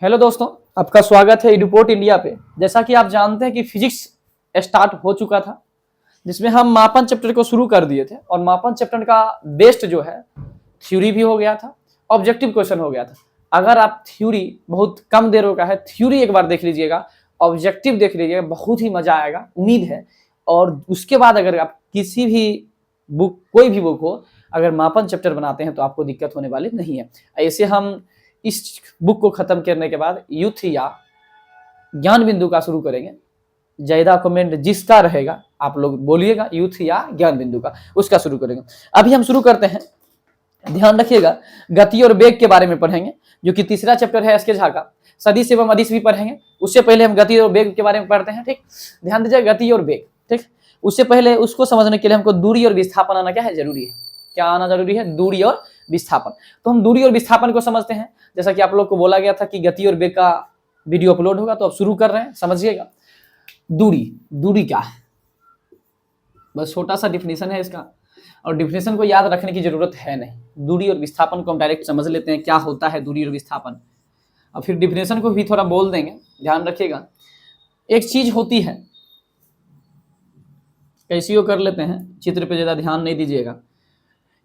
Hello दोस्तों, आपका स्वागत है एडुपोर्ट इंडिया पे। जैसा कि आप जानते हैं कि फिजिक्स स्टार्ट हो चुका था, जिसमें हम मापन चैप्टर को शुरू कर दिए थे और मापन चैप्टर का बेस्ट जो है थ्योरी भी हो गया था, ऑब्जेक्टिव क्वेश्चन हो गया था। अगर आप थ्योरी बहुत कम देर का है, थ्योरी एक बार देख लीजिएगा, ऑब्जेक्टिव देख लीजिएगा, बहुत ही मजा आएगा, उम्मीद है। और उसके बाद अगर आप किसी भी बुक, कोई भी बुक हो, अगर मापन चैप्टर बनाते हैं तो आपको दिक्कत होने वाली नहीं है। ऐसे हम इस बुक को खत्म करने के बाद युथ या ज्ञान बिंदु का शुरू करेंगे। ज्यादा कमेंट जिसका रहेगा आप लोग बोलिएगा, युथ या ज्ञान बिंदु का, उसका शुरू करेंगे। अभी हम शुरू करते हैं। ध्यान रखिएगा, गति और वेग के बारे में पढ़ेंगे, जो कि तीसरा चैप्टर है एसके झा का। सदिश एवं अदिश भी पढ़ेंगे। उससे पहले हम गति और वेग के बारे में पढ़ते हैं, ठीक। ध्यान दीजिए, गति और वेग, ठीक। उससे पहले उसको समझने के लिए हमको दूरी और विस्थापन आना क्या है जरूरी है। क्या आना जरूरी है? दूरी और विस्थापन। तो हम दूरी और विस्थापन को समझते हैं। जैसा कि आप लोग को बोला गया था कि गति और वेग का वीडियो अपलोड होगा, तो अब शुरू कर रहे हैं, समझिएगा। दूरी क्या है, बस छोटा सा डिफिनेशन है इसका, और डिफिनेशन को याद रखने की जरूरत है नहीं। दूरी और विस्थापन को हम डायरेक्ट समझ लेते हैं, क्या होता है दूरी और विस्थापन। और फिर डिफिनेशन को भी थोड़ा बोल देंगे। ध्यान रखिएगा, एक चीज होती है, कैसी हो कर लेते हैं, चित्र पे ज्यादा ध्यान नहीं दीजिएगा।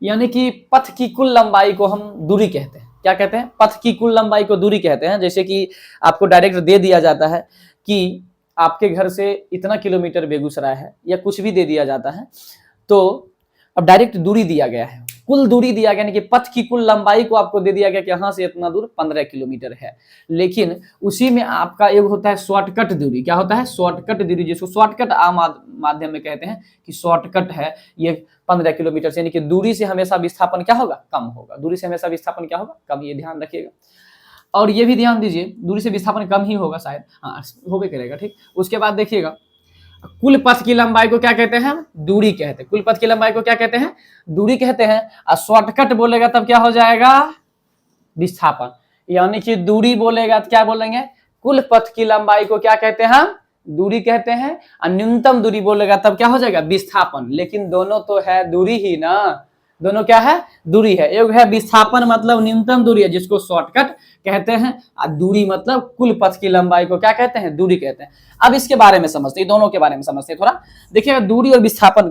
यानी कि पथ की कुल लंबाई को हम दूरी कहते हैं। क्या कहते हैं? पथ की कुल लंबाई को दूरी कहते हैं। जैसे कि आपको डायरेक्ट दे दिया जाता है कि आपके घर से इतना किलोमीटर बेगूसराय है, या कुछ भी दे दिया जाता है, तो अब डायरेक्ट दूरी दिया गया है, कुल दूरी दिया गया, यानी कि पथ की कुल लंबाई को आपको दे दिया गया कि यहाँ से इतना दूर 15 किलोमीटर है। लेकिन उसी में आपका एक होता है शॉर्टकट दूरी। क्या होता है? शॉर्टकट दूरी, जिसको शॉर्टकट आम माध्यम में कहते हैं कि शॉर्टकट है ये 15 किलोमीटर से। यानी कि दूरी से हमेशा विस्थापन क्या होगा? कम होगा। दूरी से हमेशा विस्थापन क्या होगा? कम। ये ध्यान रखिएगा। और ये भी ध्यान दीजिए, दूरी से विस्थापन कम ही होगा शायद, हाँ होबे करेगा, ठीक। उसके बाद देखिएगा, कुल पथ की लंबाई को क्या कहते हैं? दूरी कहते हैं। कुल पथ की लंबाई को क्या कहते हैं? दूरी कहते हैं। और शॉर्टकट बोलेगा तब क्या हो जाएगा? विस्थापन। यानी कि दूरी बोलेगा तो क्या बोलेंगे? कुल पथ की लंबाई को क्या कहते हैं? हम दूरी कहते हैं। और न्यूनतम दूरी बोलेगा तब क्या हो जाएगा? विस्थापन। लेकिन दोनों तो है दूरी ही ना, दोनों क्या है? दूरी है। एक है विस्थापन, मतलब न्यूनतम दूरी है, जिसको शॉर्टकट कहते हैं। और दूरी मतलब कुल पथ की लंबाई को क्या कहते हैं? दूरी कहते हैं। अब इसके बारे में समझते हैं, दोनों के बारे में समझते हैं थोड़ा। देखिएगा, दूरी और विस्थापन,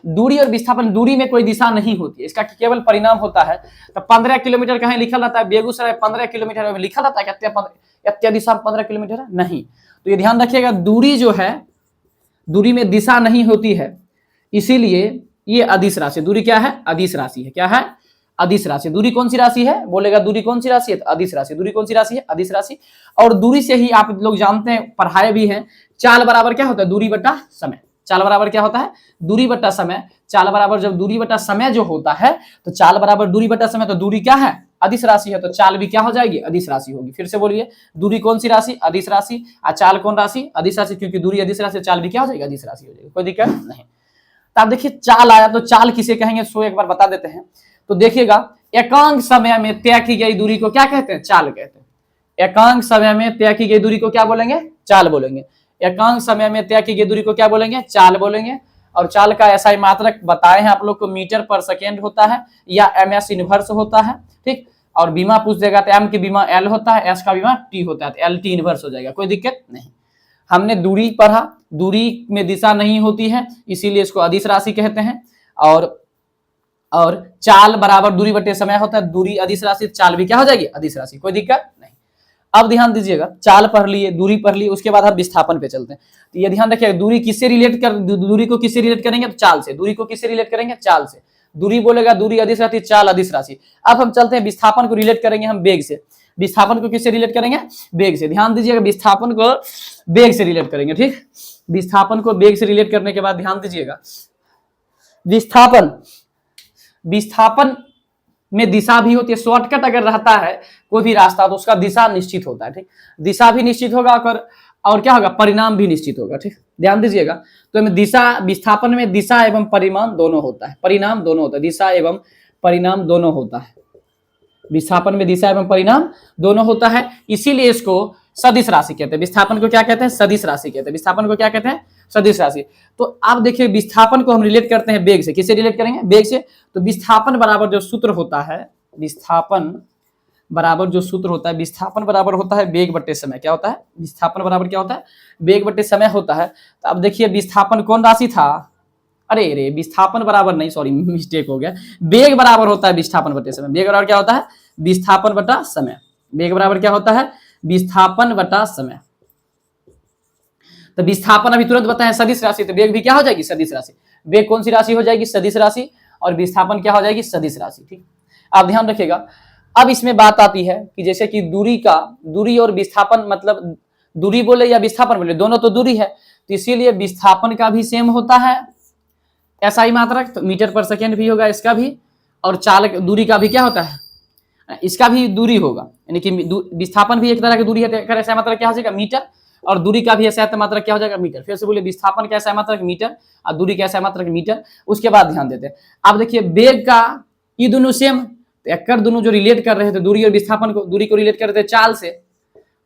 दूरी और विस्थापन, दूरी में कोई दिशा नहीं होती है, इसका केवल परिणाम होता है। तो 15 किलोमीटर कहीं लिखा रहता है, बेगूसराय 15 किलोमीटर में लिखा रहता है क्या दिशा 15 किलोमीटर है? नहीं। तो ये ध्यान रखिएगा, दूरी जो है, दूरी में दिशा नहीं होती है, इसीलिए ये अदिश राशि। दूरी क्या है? अदिश राशि है। क्या है? अदिश राशि। दूरी कौन सी राशि है? बोलेगा दूरी कौन सी राशि है? तो अदिश राशि। दूरी कौन सी राशि है? अदिश राशि। और दूरी से ही आप लोग जानते हैं, पढ़ाए भी हैं, चाल बराबर क्या होता है? दूरी बटा समय। चाल बराबर क्या होता है? दूरी बटा समय। चाल बराबर जब दूरी बटा समय जो होता है, तो चाल बराबर दूरी बटा समय, तो दूरी क्या है? अदिश राशि है, तो चाल भी क्या हो जाएगी? अदिश राशि होगी। फिर से बोलिए, दूरी कौन सी राशि? अदिश राशि। और चाल कौन राशि? अदिश राशि। क्योंकि दूरी अदिश राशि, चाल भी क्या हो जाएगी? अदिश राशि हो जाएगी। कोई दिक्कत नहीं। तो आप देखिए, चाल आया, तो चाल किसे कहेंगे सो एक बार बता देते हैं। तो देखिएगा, एकांक समय में तय की गई दूरी को क्या कहते हैं? चाल कहते हैं। एकांक समय में तय की गई दूरी को क्या बोलेंगे? चाल बोलेंगे। एकांक समय में तय की गई दूरी को क्या बोलेंगे? चाल बोलेंगे। और चाल का ऐसा ही मात्रक बताए हैं आप लोग को, मीटर पर सेकेंड होता है, या एमएस इनवर्स होता है, ठीक। और बीमा पूछ देगा तो एम की बीमा एल होता है, एस का बीमा टी होता है, तो एल टी इनवर्स हो जाएगा। कोई दिक्कत नहीं। हमने दूरी पढ़ा, दूरी में दिशा नहीं होती है, इसीलिए इसको अदिश राशि कहते हैं। और चाल बराबर दूरी बटे समय होता है, दूरी अदिश राशि, चाल भी क्या हो जाएगी? अदिश राशि। कोई दिक्कत नहीं। अब ध्यान दीजिएगा, चाल पढ़ लिए, दूरी पढ़ लिए, उसके बाद हम विस्थापन पे चलते हैं। तो ये ध्यान रखिएगा, दूरी किससे रिलेट कर, दूरी को किससे रिलेट करेंगे? तो चाल से। दूरी को किससे रिलेट करेंगे? चाल से। दूरी बोलेगा दूरी अदिश राशि, चाल अदिश राशि। अब हम चलते हैं, विस्थापन को रिलेट करेंगे हम वेग से। विस्थापन को किससे रिलेट करेंगे? वेग से। ध्यान दीजिएगा, विस्थापन को वेग से रिलेट करेंगे, ठीक। विस्थापन को वेग से रिलेट करने के बाद ध्यान दीजिएगा, विस्थापन में दिशा भी होती है। शॉर्टकट अगर रहता है कोई भी रास्ता, तो उसका दिशा निश्चित होता है, ठीक। दिशा भी निश्चित होगा, और क्या होगा? परिणाम भी निश्चित होगा, ठीक। ध्यान दीजिएगा, तो दिशा, विस्थापन में दिशा एवं परिमाण दोनों होता है, परिणाम दोनों होता है, दिशा एवं परिणाम दोनों होता है। विस्थापन में दिशा एवं परिणाम दोनों होता है, इसीलिए इसको सदिश राशि कहते हैं। विस्थापन को क्या कहते हैं? सदिश राशि कहते हैं। विस्थापन को क्या कहते हैं? सदिश राशि। तो आप देखिए, विस्थापन को हम रिलेट करते हैं वेग से। किससे रिलेट करेंगे? वेग से। तो विस्थापन बराबर जो सूत्र होता है, विस्थापन बराबर जो सूत्र होता है, विस्थापन बराबर होता है वेग बट्टे समय। क्या होता है? विस्थापन बराबर क्या होता है? वेग बट्टे समय होता है। तो अब देखिए विस्थापन कौन राशि था? अरे विस्थापन बराबर नहीं, सॉरी मिस्टेक हो गया। वेग बराबर होता है विस्थापन बटे समय। वेग बराबर क्या होता है? विस्थापन बटा समय। वेग बराबर क्या होता है? विस्थापन बटा समय। तो विस्थापन अभी तुरंत बताएं सदिश राशि, तो वेग भी क्या हो जाएगी? सदिश राशि। वेग कौन सी राशि हो जाएगी? सदिश राशि। और विस्थापन क्या हो जाएगी? सदिश राशि। ठीक, आप ध्यान रखिएगा। अब इसमें बात आती है कि जैसे कि दूरी और विस्थापन, मतलब दूरी बोले या विस्थापन बोले, दोनों तो दूरी है, तो इसीलिए विस्थापन का भी सेम होता है ऐसा ही मात्रक, तो मीटर पर सेकेंड भी होगा इसका भी। और चालक दूरी का भी क्या होता है? इसका भी दूरी होगा, यानी कि विस्थापन भी एक तरह की दूरी है, ऐसा मात्रक क्या हो जाएगा? मीटर। और दूरी का भी ऐसा मात्रक क्या हो जाएगा? मीटर। फिर से बोले विस्थापन का ऐसा मात्रक मीटर और दूरी का ऐसा मात्रक मीटर। उसके बाद ध्यान देते हैं, आप देखिए वेग का ये दोनों सेम, तो एक दोनों जो रिलेट कर रहे थे दूरी और विस्थापन को, दूरी को रिलेट कर रहे थे चाल से,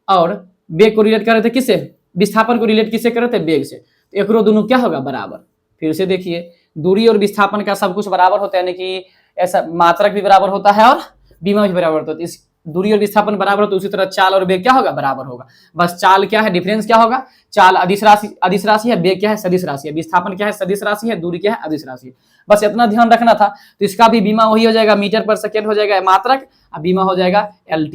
और वेग को रिलेट कर रहे थे किससे? विस्थापन को रिलेट किससे कर रहे थे? वेग से। तो एक दोनों क्या होगा? बराबर। फिर से देखिए, दूरी और विस्थापन का सब कुछ बराबर होता है, यानी कि ऐसा मात्रक भी बराबर होता है और बीमा भी बराबर होता है। इस दूरी और विस्थापन बराबर हो तो उसी तरह चाल और वेग क्या होगा? बराबर होगा। बस चाल क्या है? डिफरेंस क्या होगा? चाल अदिश राशि है, वेग क्या है? सदिश राशि है। विस्थापन क्या है? सदिश राशि है। दूरी क्या है? अदिश राशि है। बस इतना ध्यान रखना था। तो इसका भी बीमा वही हो जाएगा, मीटर पर सेकेंड हो जाएगा मात्रक, और बीमा हो जाएगा एल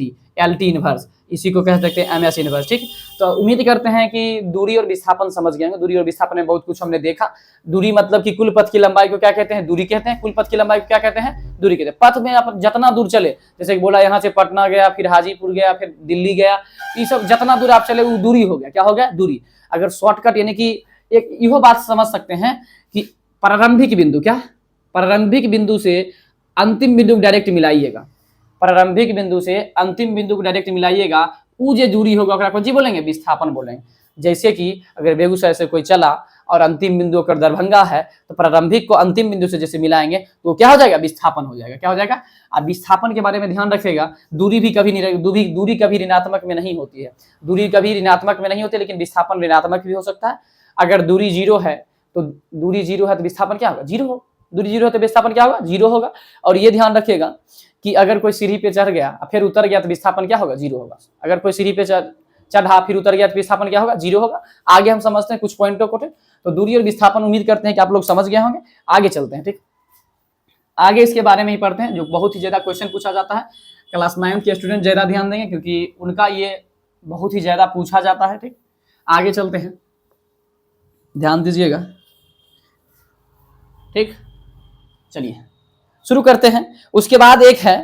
टी इनवर्स। इसी को कह सकते हैं MS इनवर्स। ठीक, तो उम्मीद करते हैं कि दूरी और विस्थापन समझ गए होंगे। दूरी और विस्थापन में बहुत कुछ हमने देखा। दूरी मतलब कि कुल पथ की लंबाई को क्या कहते हैं? दूरी कहते हैं। कुल पथ की लंबाई को क्या कहते हैं? दूरी कहते हैं। पथ में आप जितना दूर चले, जैसे बोला यहाँ से पटना गया, फिर हाजीपुर गया, फिर दिल्ली गया, ये सब जितना दूर आप चले वो दूरी हो गया। क्या हो गया? दूरी। अगर शॉर्टकट, यानी कि एक यह बात समझ सकते हैं कि प्रारंभिक बिंदु, क्या प्रारंभिक बिंदु से अंतिम बिंदु डायरेक्ट मिलाइएगा। प्रारंभिक बिंदु से अंतिम बिंदु को डायरेक्ट मिलाइएगा, वो जो दूरी होगा कौन सी बोलेंगे? विस्थापन बोलेंगे। जैसे कि अगर बेगूसराय से कोई चला और अंतिम बिंदु अगर दरभंगा है, तो प्रारंभिक को अंतिम बिंदु से जैसे मिलाएंगे तो क्या हो जाएगा? विस्थापन हो जाएगा। क्या हो जाएगा? अब विस्थापन के बारे में ध्यान रखेगा, दूरी भी कभी दूरी कभी ऋणात्मक में नहीं होती है। दूरी कभी ऋणात्मक में नहीं होती, लेकिन विस्थापन ऋणात्मक भी हो सकता है। अगर दूरी जीरो है तो विस्थापन क्या होगा? जीरो हो। दूरी जीरो है तो विस्थापन क्या होगा? जीरो होगा। और ये ध्यान रखिएगा कि अगर कोई सीढ़ी पे चढ़ गया फिर उतर गया तो विस्थापन क्या होगा? जीरो होगा। अगर कोई सीढ़ी पे चढ़ा फिर उतर गया तो विस्थापन क्या होगा? जीरो होगा। आगे हम समझते हैं कुछ पॉइंटों को। तो दूरी और विस्थापन उम्मीद करते हैं कि आप लोग समझ गए होंगे। आगे चलते हैं। ठीक, आगे इसके बारे में ही पढ़ते हैं, जो बहुत ही ज्यादा क्वेश्चन पूछा जाता है। क्लास 9 के स्टूडेंट ज्यादा ध्यान देंगे क्योंकि उनका ये बहुत ही ज्यादा पूछा जाता है। ठीक, आगे चलते हैं, ध्यान दीजिएगा। ठीक, चलिए शुरू करते हैं। उसके बाद एक है,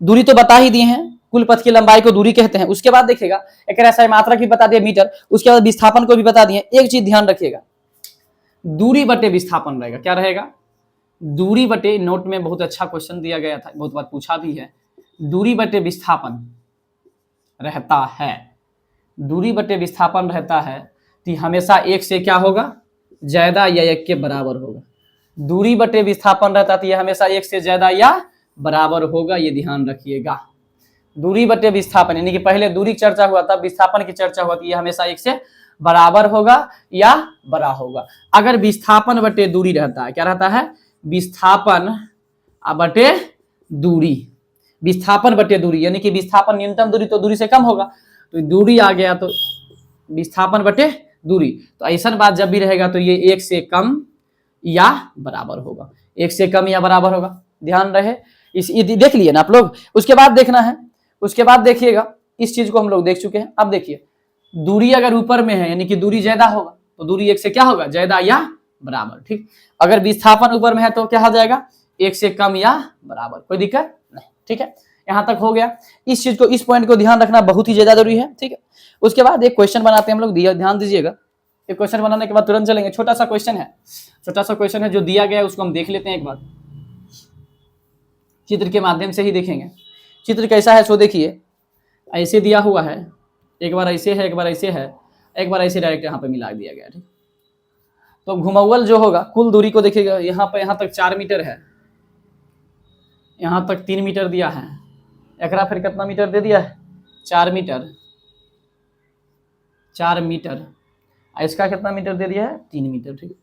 दूरी तो बता ही दिए हैं, कुल पथ की लंबाई को दूरी कहते हैं। उसके बाद देखिएगा एक ऐसा मात्रक भी बता दिया मीटर। उसके बाद विस्थापन को भी बता दिए। एक चीज ध्यान रखिएगा, दूरी बटे विस्थापन रहेगा। क्या रहेगा? दूरी बटे, नोट में बहुत अच्छा क्वेश्चन दिया गया था, बहुत बार पूछा भी है। दूरी बटे विस्थापन रहता है, दूरी बटे विस्थापन रहता है, तो हमेशा एक से क्या होगा? ज्यादा या एक के बराबर होगा। दूरी बटे विस्थापन रहता है तो यह हमेशा एक से ज्यादा या बराबर होगा, ये ध्यान रखिएगा। दूरी बटे विस्थापन, यानी कि पहले दूरी की चर्चा हुआ था, विस्थापन की चर्चा हुआ थी, यह हमेशा एक से बराबर होगा या बड़ा होगा। अगर विस्थापन बटे दूरी रहता है, क्या रहता है? विस्थापन बटे दूरी। विस्थापन बटे दूरी, यानी कि विस्थापन न्यूनतम दूरी तो दूरी से कम होगा, तो दूरी आ गया तो विस्थापन बटे दूरी। तो ऐसा बात जब भी रहेगा तो ये एक से कम या बराबर होगा। एक से कम या बराबर होगा, ध्यान रहे। देख लिए ना आप लोग। उसके बाद देखना है, उसके बाद देखिएगा, इस चीज को हम लोग देख चुके हैं। अब देखिए, दूरी अगर ऊपर में है यानी कि दूरी ज्यादा होगा, तो दूरी एक से क्या होगा? ज्यादा या बराबर। ठीक, अगर विस्थापन ऊपर में है तो क्या हो जाएगा? एक से कम या बराबर। कोई दिक्कत नहीं। ठीक है, यहां तक हो गया। इस चीज को, इस पॉइंट को ध्यान रखना बहुत ही ज्यादा जरूरी है। ठीक है, उसके बाद एक क्वेश्चन बनाते हैं हम लोग, ध्यान दीजिएगा। एक क्वेश्चन बनाने के बाद तुरंत चलेंगे। छोटा सा क्वेश्चन है जो दिया गया है, उसको हम देख लेते हैं एक बार, चित्र के माध्यम से ही देखेंगे। चित्र कैसा है सो देखिए, ऐसे दिया हुआ है, एक बार ऐसे है, एक बार ऐसे है, एक बार ऐसे डायरेक्ट यहाँ पे मिला दिया गया। ठीक, तो घुमावल जो होगा, कुल दूरी को देखिएगा, यहाँ पे यहाँ तक 4 मीटर है, यहाँ तक 3 मीटर दिया है, एकरा फिर कितना मीटर दे दिया है? 4 मीटर। 4 मीटर। इसका कितना मीटर दे दिया है? 3 मीटर। ठीक,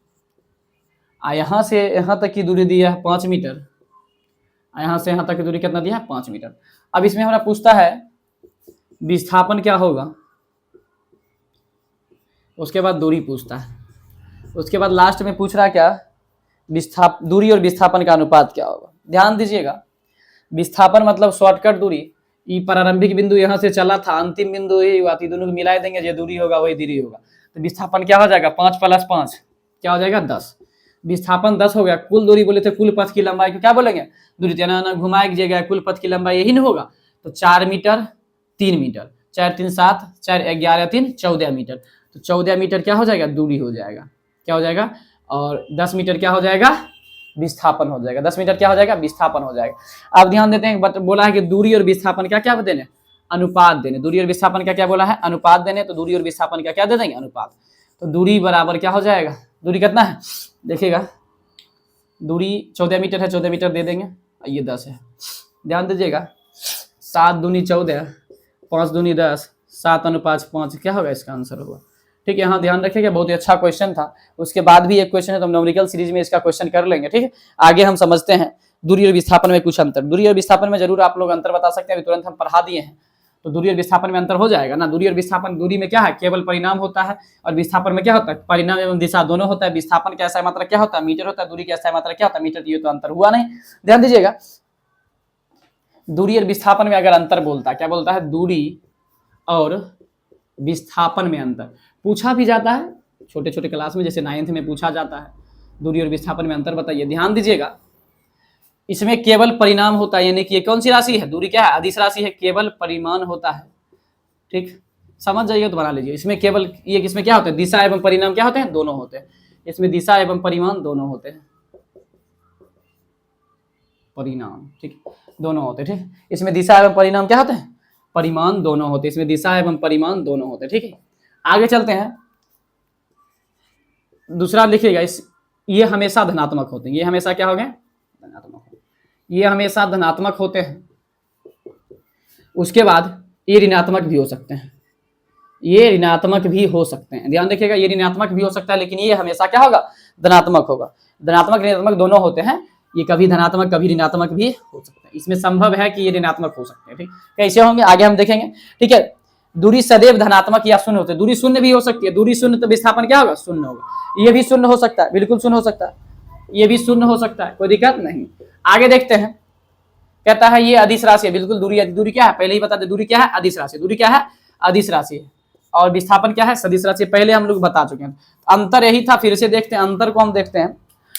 यहाँ से यहाँ तक की दूरी दी है 5 मीटर, यहाँ से यहाँ तक की दूरी कितना दिया है 5 मीटर। अब इसमें हमारा पूछता है विस्थापन क्या होगा, उसके बाद दूरी पूछता है, उसके बाद लास्ट में पूछ रहा है क्या दूरी और विस्थापन का अनुपात क्या होगा। ध्यान दीजिएगा, विस्थापन मतलब शॉर्टकट दूरी, ये प्रारंभिक बिंदु यहाँ से चला था, अंतिम बिंदु यही हुआ, तो दोनों को मिला देंगे, जो दूरी होगा वही दूरी होगा। तो विस्थापन क्या हो जाएगा 5 + 5 क्या हो जाएगा 10। विस्थापन 10 हो गया। कुल दूरी बोले थे कुल पथ की लंबाई को क्या बोलेंगे, दूरी ना घुमाए की जगह कुल पथ की लंबाई यही ना होगा। तो 4 मीटर 3 मीटर, 4 3 7, 4 11 3 14 मीटर। तो 14 मीटर क्या हो जाएगा दूरी हो जाएगा, क्या हो जाएगा, और 10 मीटर क्या हो जाएगा विस्थापन हो जाएगा। 10 मीटर क्या हो जाएगा विस्थापन हो जाएगा। अब ध्यान देते हैं, बोला है कि दूरी और विस्थापन क्या क्या देने, अनुपात देने। दूरी और विस्थापन क्या क्या बोला है, अनुपात देने। तो दूरी और विस्थापन क्या क्या दे देंगे, अनुपात। तो दूरी बराबर क्या हो जाएगा, दूरी कितना है देखिएगा, दूरी 14 मीटर है, 14 मीटर दे देंगे, ये 10 है। ध्यान दीजिएगा 7 दूनी 14, 5 दूनी 10, 7:5 क्या होगा इसका आंसर होगा। ठीक है, यहाँ ध्यान रखिएगा, बहुत ही अच्छा क्वेश्चन था। उसके बाद भी एक क्वेश्चन है, तो हम न्यूमेरिकल सीरीज में इसका क्वेश्चन कर लेंगे। ठीक है, आगे हम समझते हैं दूरी और विस्थापन में कुछ अंतर। दूरी और विस्थापन में जरूर आप लोग अंतर बता सकते हैं, अभी तुरंत हम पढ़ा दिए हैं। तो दूरी और विस्थापन में अंतर हो जाएगा ना। दूरी और विस्थापन, दूरी में क्या है केवल परिणाम होता है, और विस्थापन में क्या होता है परिणाम एवं दिशा दोनों होता है। विस्थापन का SI मात्रा क्या होता है मीटर होता है, दूरी का SI मात्रा क्या होता है मीटर। ये तो अंतर हुआ नहीं। ध्यान दीजिएगा, दूरी और विस्थापन में अगर अंतर बोलता है, क्या बोलता है, दूरी और विस्थापन में अंतर पूछा भी जाता है छोटे छोटे क्लास में, जैसे 9th में पूछा जाता है दूरी और विस्थापन में अंतर बताइए। ध्यान दीजिएगा, इसमें केवल परिणाम होता है, यानी कि ये कौन सी राशि है, दूरी क्या है अदिश राशि है, केवल परिमाण होता है। ठीक, समझ जाइए तो बना लीजिए। इसमें केवल ये किसमें क्या होता है, दिशा एवं परिणाम क्या होते हैं, दोनों होते हैं। इसमें दिशा एवं परिमाण दोनों होते हैं, परिणाम ठीक दोनों होते हैं। ठीक, इसमें दिशा एवं परिणाम क्या होते हैं, परिमाण दोनों होते हैं। इसमें दिशा एवं परिमाण दोनों होते हैं। ठीक है, आगे चलते हैं। दूसरा लिखिएगा, इस ये हमेशा धनात्मक होते हैं। ये हमेशा क्या हो गए, धनात्मक। ये हमेशा धनात्मक होते हैं। उसके बाद ये ऋणात्मक भी हो सकते हैं, ये ऋणात्मक भी हो सकते हैं। ध्यान रखिएगा, ये ऋणात्मक भी हो सकता है, लेकिन ये हमेशा क्या होगा, धनात्मक होगा। धनात्मक ऋणात्मक दोनों होते हैं, ये कभी धनात्मक कभी ऋणात्मक भी हो सकते हैं। इसमें संभव है कि ये ऋणात्मक हो सकते हैं। ठीक, कैसे होंगे आगे हम देखेंगे। ठीक है, दूरी सदैव धनात्मक या शून्य होते हैं। दूरी शून्य भी हो सकती है, दूरी शून्य तो विस्थापन क्या होगा, शून्य होगा। ये भी शून्य हो सकता है, बिल्कुल शून्य हो सकता है, ये भी शून्य हो सकता है, कोई दिक्कत नहीं। आगे देखते हैं, कहता है ये अदिश राशि है, बिल्कुल दूरी क्या है पहले ही बता दे, दूरी क्या है अदिश राशि, दूरी क्या है अदिश राशि है, और विस्थापन क्या है सदिश राशि, पहले हम लोग बता चुके हैं। अंतर यही था, फिर से देखते हैं अंतर को हम देखते हैं।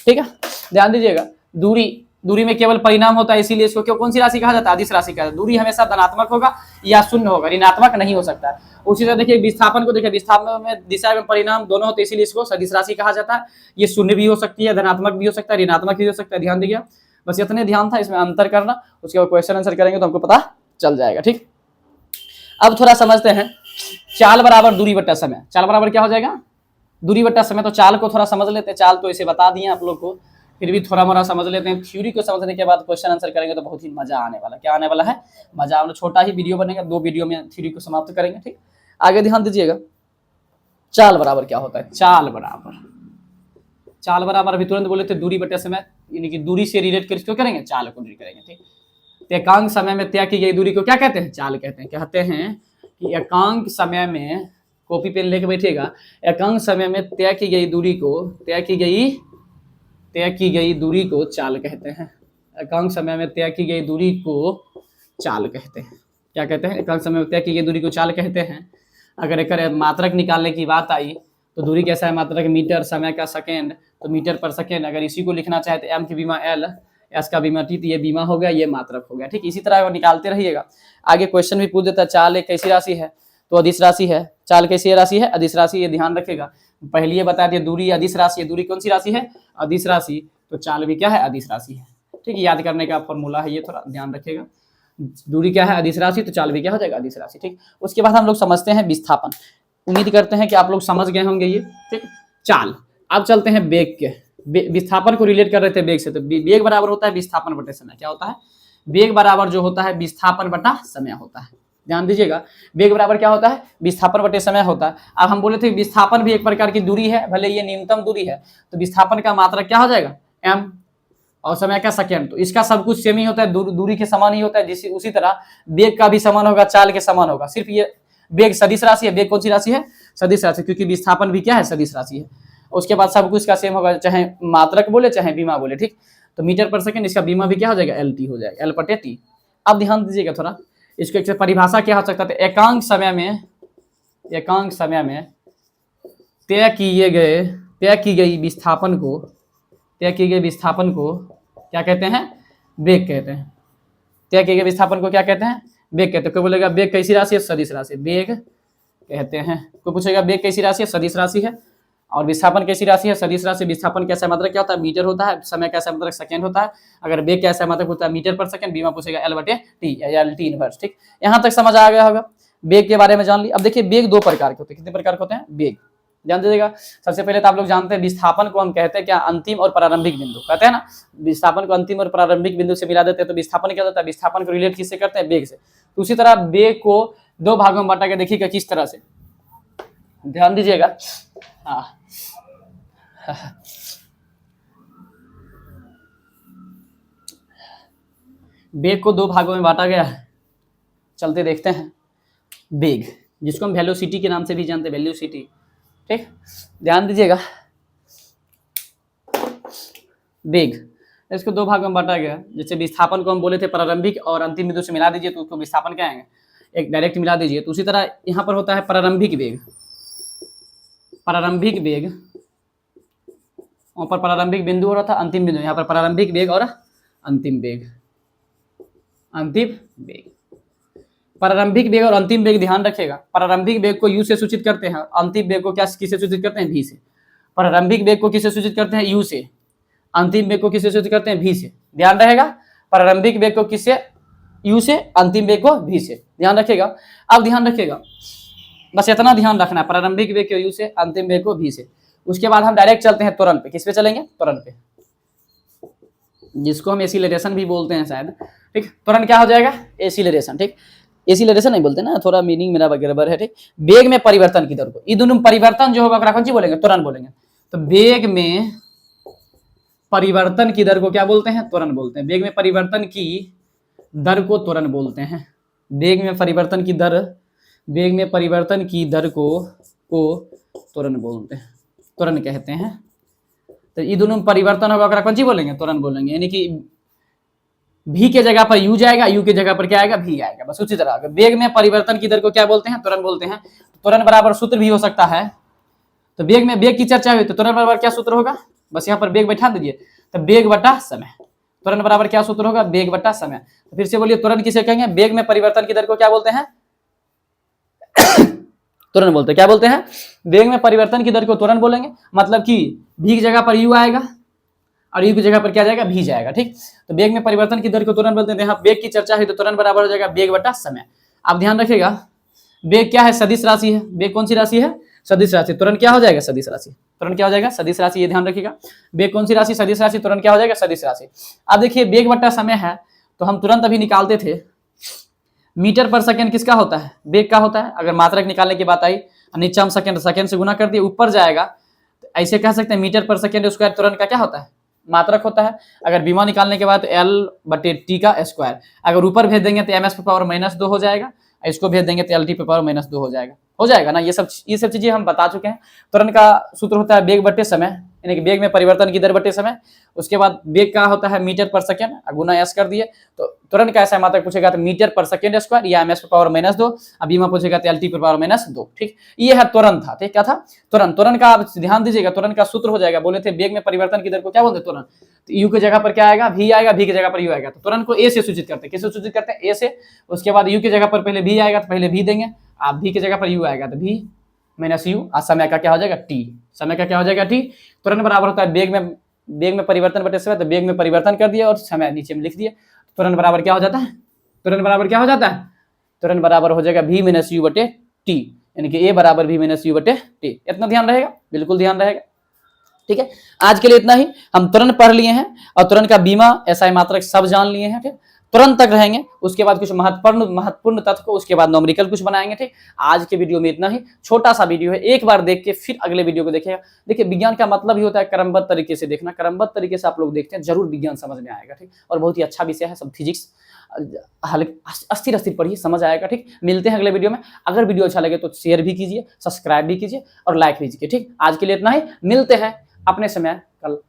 ठीक है, ध्यान दीजिएगा, दूरी में केवल परिणाम होता है, इसीलिए इसको क्यों कौन सी राशि कहा जाता है, अदिश राशि कहा जाता है। दूरी हमेशा धनात्मक होगा या शून्य होगा, ऋणात्मक नहीं हो सकता है। उसी तरह देखिए विस्थापन को देखिए, विस्थापन में दिशा एवं परिणाम दोनों होते हैं, इसीलिए इसको सदिश राशि कहा जाता है। ये शून्य भी हो सकती है, धनात्मक भी हो सकता है, ऋणात्मक भी हो सकता है। ध्यान दीजिए, बस इतने ध्यान था इसमें अंतर करना, उसके बाद क्वेश्चन आंसर करेंगे तो हमको पता चल जाएगा। ठीक, अब थोड़ा समझते हैं, चाल बराबर दूरी बट्टा समय। चाल बराबर क्या हो जाएगा, दूरी बट्टा समय। तो चाल को थोड़ा समझ लेते हैं, चाल तो इसे बता दिए आप लोग को, फिर भी थोड़ा मोड़ा समझ लेते हैं। थ्योरी को समझने के बाद क्वेश्चन आंसर करेंगे तो बहुत ही मजा आने वाला। क्या आने वाला है, मजा। हम लोग छोटा ही वीडियो बनेगा, 2 वीडियो में थ्योरी को समाप्त करेंगे। ठीक, आगे ध्यान दीजिएगा, चाल बराबर क्या होता है। चाल बराबर अभी तुरंत बोले थे दूरी बटे समय, यानी कि दूरी से रिलेट कर इसको करेंगे, चाल को रिलेट करेंगे। ठीक, तो एकांक समय में तय की गई दूरी को क्या कहते हैं, चाल कहते हैं। कहते हैं कि एकांक समय में, कॉपी पेन लेके बैठिएगा, एकांक समय में तय की गई दूरी को चाल कहते हैं। एकांक समय में तय की गई दूरी को चाल कहते हैं। क्या कहते हैं, एकांक समय में तय की गई दूरी को चाल कहते हैं। अगर एक मात्रक निकालने की बात आई तो दूरी कैसा है, मात्रक मीटर, समय का सेकेंड तो मीटर पर सेकेंड। अगर इसी को लिखना चाहे तो एम की बीमा एल, एस का बीमा टी, तो ये बीमा हो गया, ये मात्रक हो गया। ठीक, इसी तरह निकालते रहिएगा। आगे क्वेश्चन भी पूछ देता है, चाल एक कैसी राशि है, तो अदिश राशि है। चाल कैसी राशि है, अदिश राशि। ये ध्यान रखेगा, पहले ये बता दिए दूरी अदिश राशि है। दूरी कौन सी राशि है, अदिश राशि। तो चाल भी क्या है, अदिश राशि है। ठीक, याद करने का फॉर्मूला है ये, थोड़ा ध्यान रखेगा। दूरी क्या है, अदिश राशि, तो चाल भी क्या हो जाएगा, अदिश राशि। ठीक, उसके बाद हम लोग समझते हैं विस्थापन। उम्मीद करते हैं कि आप लोग समझ गए होंगे ये। ठीक, चाल। अब चलते हैं वेग के, विस्थापन को रिलेट कर रहे थे वेग से, तो वेग बराबर होता है विस्थापन बटे समय। क्या होता है, वेग बराबर जो होता है विस्थापन बटा समय होता है। ध्यान दीजिएगा, वेग बराबर क्या होता है, विस्थापन बटे समय होता है। अब हम बोले थे विस्थापन भी एक प्रकार की दूरी है, भले ये न्यूनतम दूरी है, तो विस्थापन का मात्रक क्या हो जाएगा, m, और समय का सेकंड, तो इसका सब कुछ सेम ही होता है, दूरी के समान ही होता है। जिस उसी तरह वेग का भी समान होगा, चाल के समान होगा। सिर्फ ये वेग सदिश राशि है, वेग कौन सी राशि है? सदिश राशि, क्योंकि विस्थापन भी क्या है? सदिश राशि है। उसके बाद सब कुछ का सेम होगा, चाहे मात्रक बोले चाहे बीमा बोले, ठीक। तो मीटर पर सेकंड, इसका बीमा भी क्या हो जाएगा? LT हो जाएगा, L/T। अब ध्यान दीजिएगा थोड़ा, इसको एक परिभाषा क्या हो सकता है? एकांक समय में तय की गई विस्थापन को क्या कहते हैं? वेग कहते हैं। तय किए गए विस्थापन को क्या कहते हैं? वेग कहते हैं। कोई बोलेगा वेग कैसी राशि है? सदिश राशि, वेग कहते हैं। कोई पूछेगा वेग कैसी राशि है? सदिश राशि है। और विस्थापन कैसी राशि है? सदिश राशि। विस्थापन कैसा मात्रक क्या होता है? मीटर होता है। समय कैसा मात्रक? सेकंड होता है। अगर वेग कैसा मात्रक होता है? मीटर पर सेकंड। बीमा पूछेगा L/T या LT इनवर्स, ठीक। यहाँ तक समझ आ गया होगा, वेग के बारे में जान लिया। अब देखिए वेग दो प्रकार के होते हैं। कितने प्रकार के होते हैं? वेग ध्यान दीजिएगा। सबसे पहले तो आप लोग जानते हैं विस्थापन को हम कहते हैं क्या? अंतिम और प्रारंभिक बिंदु कहते हैं ना। विस्थापन को अंतिम और प्रारंभिक बिंदु से मिला देते हैं, तो विस्थापन क्या होता है? विस्थापन को रिलेट किससे करते हैं? वेग से। तो उसी तरह वेग को दो भागों में बांटा के देखिएगा किस तरह से, ध्यान दीजिएगा। हाँ वेग को दो भागों में बांटा गया है, चलते देखते हैं। वेग जिसको हम वेलोसिटी के नाम से भी जानते हैं, वेलोसिटी, ठीक। ध्यान दीजिएगा, वेग इसको दो भागों में बांटा गया। जैसे विस्थापन को हम बोले थे प्रारंभिक और अंतिम बिंदु से मिला दीजिए तो उसको विस्थापन कहेंगे, एक डायरेक्ट मिला दीजिए। तो उसी तरह यहाँ पर होता है प्रारंभिक वेग, वहाँ पर प्रारंभिक बिंदु हो रहा था, अंतिम बिंदु, यहाँ पर प्रारंभिक वेग और अंतिम वेग। प्रारंभिक वेग और अंतिम वेग ध्यान रखिएगा। प्रारंभिक वेग को U से सूचित करते हैं, अंतिम वेग को क्या किससे सूचित करते हैं? V से। प्रारंभिक वेग को किससे सूचित करते हैं? U से। अंतिम वेग को किससे सूचित करते हैं? V से। ध्यान रहेगा, प्रारंभिक वेग को किससे? U से, अंतिम वेग को V से। ध्यान रखिएगा। अब ध्यान रखिएगा, बस इतना ध्यान रखना है, प्रारंभिक वेग को U से, अंतिम वेग को V से। उसके बाद हम डायरेक्ट चलते हैं त्वरण पे। किस पे चलेंगे? त्वरण पे, जिसको हम एसिलरेशन भी बोलते हैं शायद, ठीक। त्वरण क्या हो जाएगा? एसिलरेशन, ठीक। एसिलरेशन नहीं बोलते ना, थोड़ा मीनिंग मेरा गड़बड़ है, ठीक। वेग में परिवर्तन की दर को, ये दोनों परिवर्तन जो होगा कौन सी बोलेंगे? त्वरण बोलेंगे। तो वेग में परिवर्तन की दर को क्या बोलते हैं? त्वरण बोलते हैं। वेग में परिवर्तन की दर को त्वरण बोलते हैं। वेग में परिवर्तन की दर को त्वरण बोलते हैं, त्वरण कहते हैं। तो ये दोनों परिवर्तन होगा कौन सी बोलेंगे? त्वरण बोलेंगे। यानी कि V के जगह पर U जाएगा, U के जगह पर क्या आएगा? V आएगा। बस उसी तरह वेग में परिवर्तन की दर को क्या बोलते हैं? त्वरण बोलते हैं। त्वरण बराबर सूत्र भी हो सकता है। तो वेग में वेग की चर्चा हुई तो त्वरण बराबर क्या सूत्र होगा? बस यहाँ पर वेग बैठा दीजिए, तो वेग बटा समय। त्वरण बराबर क्या सूत्र होगा? वेग बटा समय। तो फिर से बोलिए, त्वरण किसे कहेंगे? वेग में परिवर्तन की दर को क्या बोलते हैं? त्वरण बोलते हैं। क्या बोलते हैं? वेग में परिवर्तन की दर को त्वरण बोलेंगे। मतलब कि V की जगह पर U आएगा और U की जगह पर क्या जाएगा? V जाएगा, ठीक। तो वेग में परिवर्तन की दर को त्वरण बोलते हैं। यहाँ वेग की चर्चा है तो त्वरण बराबर हो जाएगा वेग बटा समय। आप ध्यान रखिएगा, वेग क्या है? सदिश राशि है। वेग कौन सी राशि है? सदिश राशि। त्वरण क्या हो जाएगा? सदिश राशि। त्वरण क्या हो जाएगा? सदिश राशि। ये ध्यान रखिएगा, वेग कौन सी राशि? सदिश राशि। त्वरण क्या हो जाएगा? सदिश राशि। अब देखिए वेग बटा समय है तो हम तुरंत अभी निकालते थे, मीटर पर सेकंड किसका होता है? वेग का होता है। अगर मात्रक निकालने की बात आई, नीचे हम सेकंड से गुना कर दिए, ऊपर जाएगा, तो ऐसे कह सकते हैं मीटर पर सेकंड स्क्वायर त्वरण का क्या होता है? मात्रक होता है। अगर बीमा निकालने के बाद L/T का स्क्वायर, अगर ऊपर भेज देंगे तो ms/-2 हो जाएगा, इसको भेज देंगे तो LT/-2 हो जाएगा ना। ये सब चीजें हम बता चुके हैं। त्वरण का सूत्र होता है वेग बटे समय, यानी कि वेग में परिवर्तन की दर बटे समय। उसके बाद वेग का होता है मीटर पर सेकंड, गुना s कर दिए। तो त्वरण का ऐसा मात्रक पूछेगा तो मीटर पर सेकंड स्क्वायर या ms/-2, अब बीमा पूछेगा तो LT/-2, ठीक। ये है त्वरण था, ठीक। क्या था? त्वरण का आप ध्यान दीजिएगा, त्वरण का सूत्र हो जाएगा, बोले थे वेग में परिवर्तन की दर को क्या बोलते हैं? त्वरण। तो U की जगह पर क्या आएगा? V आएगा, V की जगह पर U आएगा। तो त्वरण को A से सूचित करते हैं। किससे सूचित करते हैं? A से। उसके बाद U की जगह पर पहले V आएगा तो पहले V देंगे, आप V की जगह पर U आएगा तो V - U, और समय का क्या हो जाएगा? T। समय का क्या हो जाएगा? T। त्वरण बराबर होता है वेग में परिवर्तन बटे समय, तो वेग में परिवर्तन कर दिया और समय नीचे में लिख दिए। त्वरण बराबर क्या हो जाता है? त्वरण बराबर क्या हो जाता है? त्वरण बराबर हो जाएगा V - U बटे T, यानी कि A बराबर V - U बटे T। इतना ध्यान रहेगा, बिल्कुल ध्यान रहेगा, ठीक है। आज के लिए इतना ही। हम त्वरण पढ़ लिए हैं और त्वरण का बीमा, SI मात्रक सब जान लिए हैं, ठीक। तुरंत तक रहेंगे, उसके बाद कुछ महत्वपूर्ण तथ्य को, उसके बाद न्यूमेरिकल कुछ बनाएंगे। ठीक, आज के वीडियो में इतना ही, छोटा सा वीडियो है, एक बार देख के फिर अगले वीडियो को देखिएगा। देखिए विज्ञान का मतलब ही होता है क्रमबद्ध तरीके से देखना, क्रमबद्ध तरीके से आप लोग देखते हैं जरूर विज्ञान समझ में आएगा। ठीक, और बहुत ही अच्छा विषय है, सब फिजिक्स अस्थिर अस्थिर पढ़िए, समझ आएगा। ठीक, मिलते हैं अगले वीडियो में। अगर वीडियो अच्छा लगे तो शेयर भी कीजिए, सब्सक्राइब भी कीजिए और लाइक भी कीजिए। ठीक, आज के लिए इतना ही, मिलते हैं अपने समय कल।